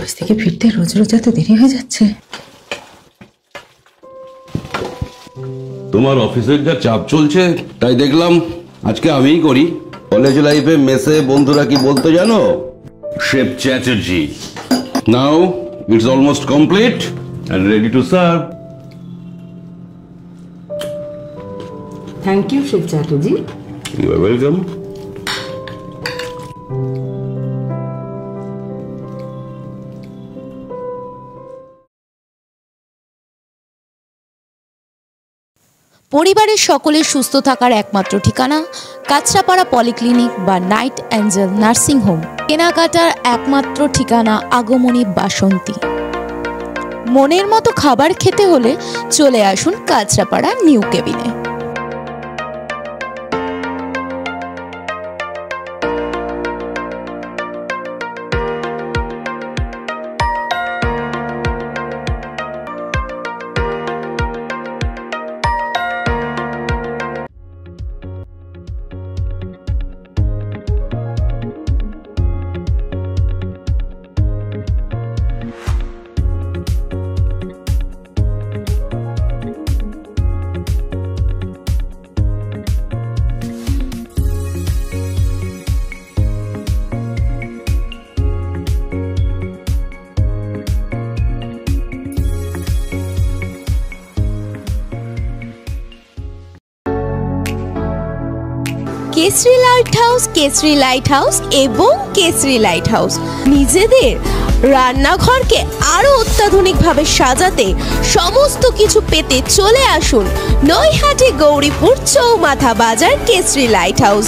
Office থেকে ফিরতে রোজ রোজ এত দেরি হয়ে যাচ্ছে। তোমার অফিসের যা চাপ চলছে তাই দেখলাম আজকে আমিই করি। কলেজ লাইফে মেসে বন্ধুরা কি বলতো জানো? Chef Chatterjee. Now it's almost complete and ready to serve. Thank you, Chef Chatterjee. You are welcome. পরিবারের সকলের সুস্থ থাকার একমাত্র ঠিকানা কাঁচরাপাড়া পলিক্লিনিক বা নাইট অ্যাঞ্জেল নার্সিং হোম। কেনাকাটার একমাত্র ঠিকানা আগমনী বাসন্তী। মনের মতো খাবার খেতে হলে চলে আসুন কাঁচরাপাড়া নিউ কেবিনে। কেসরি লাইট হাউস এবং কেসরি লাইট হাউস নিজেদের রান্নাঘরকে আরো অত্যাধুনিকভাবে সাজাতে সমস্ত কিছু পেতে চলে আসুন নৈহাটি গৌরীপুর চৌমাথা বাজার কেসরি লাইট হাউস।